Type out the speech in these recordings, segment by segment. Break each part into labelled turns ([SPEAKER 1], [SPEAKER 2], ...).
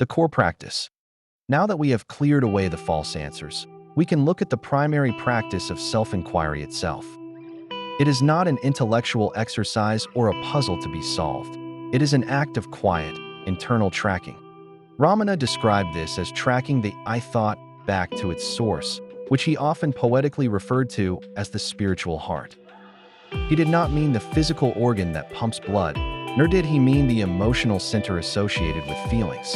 [SPEAKER 1] The core practice. Now that we have cleared away the false answers, we can look at the primary practice of self-inquiry itself. It is not an intellectual exercise or a puzzle to be solved. It is an act of quiet, internal tracking. Ramana described this as tracking the I thought back to its source, which he often poetically referred to as the spiritual heart. He did not mean the physical organ that pumps blood, nor did he mean the emotional center associated with feelings.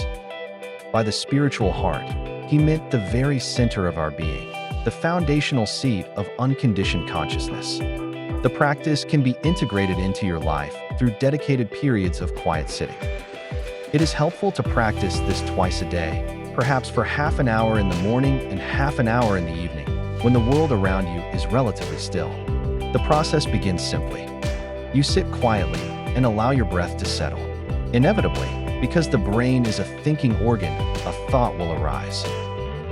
[SPEAKER 1] By the spiritual heart, he meant the very center of our being, the foundational seat of unconditioned consciousness. The practice can be integrated into your life through dedicated periods of quiet sitting. It is helpful to practice this twice a day, perhaps for half an hour in the morning and half an hour in the evening, when the world around you is relatively still. The process begins simply. You sit quietly and allow your breath to settle. Inevitably, because the brain is a thinking organ, a thought will arise.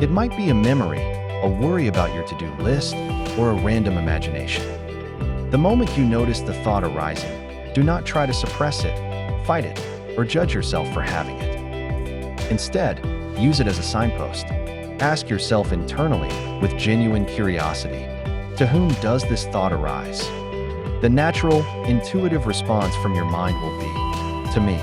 [SPEAKER 1] It might be a memory, a worry about your to-do list, or a random imagination. The moment you notice the thought arising, do not try to suppress it, fight it, or judge yourself for having it. Instead, use it as a signpost. Ask yourself internally, with genuine curiosity, to whom does this thought arise? The natural, intuitive response from your mind will be, to me.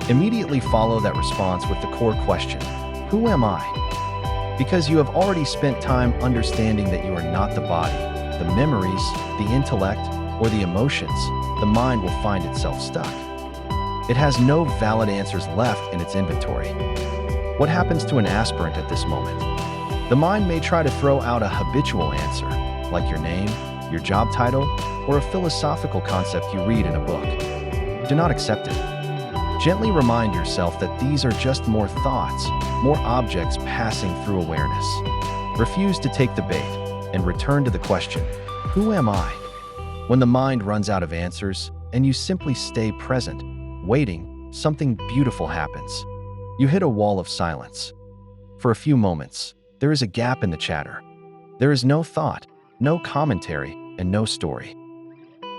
[SPEAKER 1] Immediately follow that response with the core question, who am I? Because you have already spent time understanding that you are not the body, the memories, the intellect, or the emotions, the mind will find itself stuck. It has no valid answers left in its inventory. What happens to an aspirant at this moment? The mind may try to throw out a habitual answer, like your name, your job title, or a philosophical concept you read in a book. Do not accept it. Gently remind yourself that these are just more thoughts, more objects passing through awareness. Refuse to take the bait and return to the question, who am I? When the mind runs out of answers and you simply stay present, waiting, something beautiful happens. You hit a wall of silence. For a few moments, there is a gap in the chatter. There is no thought, no commentary, and no story.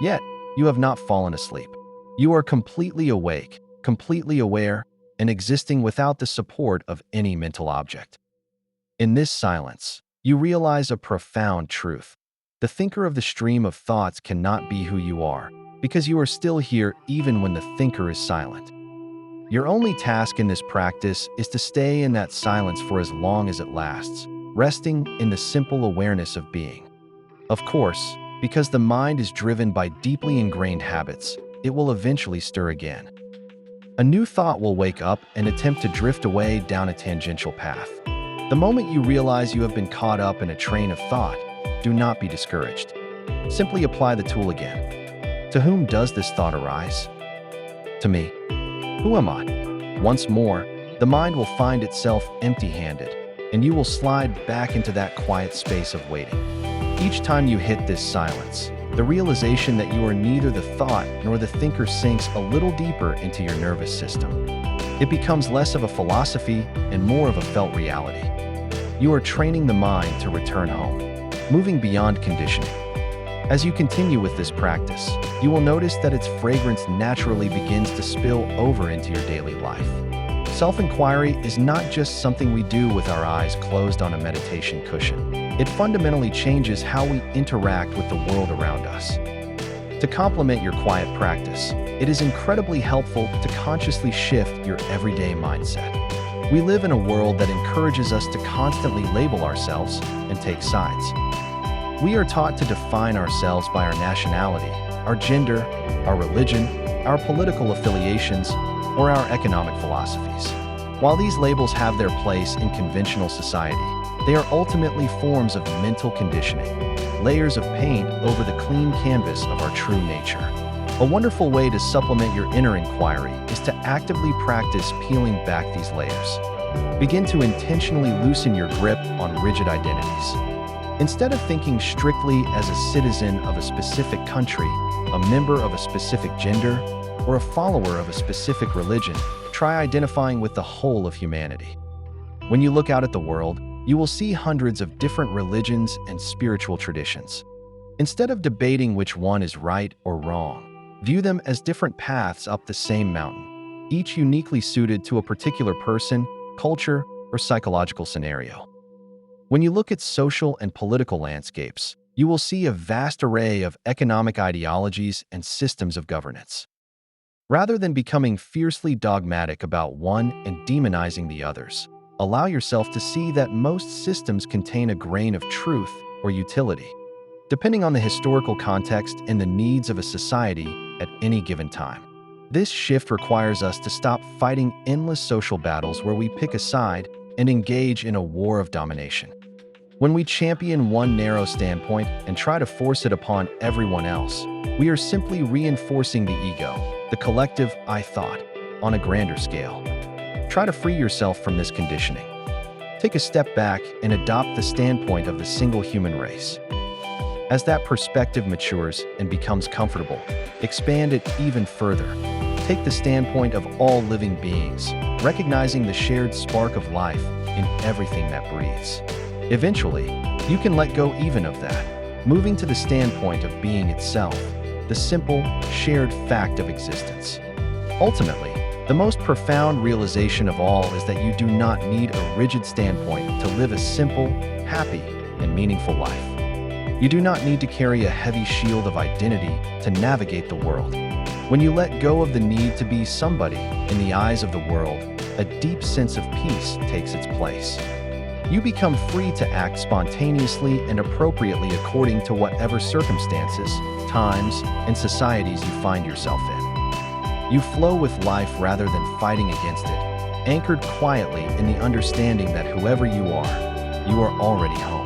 [SPEAKER 1] Yet, you have not fallen asleep. You are completely awake, completely aware, and existing without the support of any mental object. In this silence, you realize a profound truth. The thinker of the stream of thoughts cannot be who you are, because you are still here even when the thinker is silent. Your only task in this practice is to stay in that silence for as long as it lasts, resting in the simple awareness of being. Of course, because the mind is driven by deeply ingrained habits, it will eventually stir again. A new thought will wake up and attempt to drift away down a tangential path. The moment you realize you have been caught up in a train of thought, do not be discouraged. Simply apply the tool again. To whom does this thought arise? To me. Who am I? Once more, the mind will find itself empty-handed, and you will slide back into that quiet space of waiting. Each time you hit this silence, the realization that you are neither the thought nor the thinker sinks a little deeper into your nervous system. It becomes less of a philosophy and more of a felt reality. You are training the mind to return home, moving beyond conditioning. As you continue with this practice, you will notice that its fragrance naturally begins to spill over into your daily life. Self-inquiry is not just something we do with our eyes closed on a meditation cushion. It fundamentally changes how we interact with the world around us. To complement your quiet practice, it is incredibly helpful to consciously shift your everyday mindset. We live in a world that encourages us to constantly label ourselves and take sides. We are taught to define ourselves by our nationality, our gender, our religion, our political affiliations, or our economic philosophies. While these labels have their place in conventional society, they are ultimately forms of mental conditioning, layers of paint over the clean canvas of our true nature. A wonderful way to supplement your inner inquiry is to actively practice peeling back these layers. Begin to intentionally loosen your grip on rigid identities. Instead of thinking strictly as a citizen of a specific country, a member of a specific gender, or a follower of a specific religion, try identifying with the whole of humanity. When you look out at the world, you will see hundreds of different religions and spiritual traditions. Instead of debating which one is right or wrong, view them as different paths up the same mountain, each uniquely suited to a particular person culture, or psychological scenario. When you look at social and political landscapes, you will see a vast array of economic ideologies and systems of governance. Rather than becoming fiercely dogmatic about one and demonizing the others, allow yourself to see that most systems contain a grain of truth or utility, depending on the historical context and the needs of a society at any given time. This shift requires us to stop fighting endless social battles where we pick a side and engage in a war of domination. When we champion one narrow standpoint and try to force it upon everyone else, we are simply reinforcing the ego, the collective I thought, on a grander scale. Try to free yourself from this conditioning. Take a step back and adopt the standpoint of the single human race. As that perspective matures and becomes comfortable, expand it even further. Take the standpoint of all living beings, recognizing the shared spark of life in everything that breathes. Eventually, you can let go even of that, moving to the standpoint of being itself, the simple, shared fact of existence. Ultimately, the most profound realization of all is that you do not need a rigid standpoint to live a simple, happy, and meaningful life. You do not need to carry a heavy shield of identity to navigate the world. When you let go of the need to be somebody in the eyes of the world, a deep sense of peace takes its place. You become free to act spontaneously and appropriately according to whatever circumstances, times, and societies you find yourself in. You flow with life rather than fighting against it, anchored quietly in the understanding that whoever you are already home.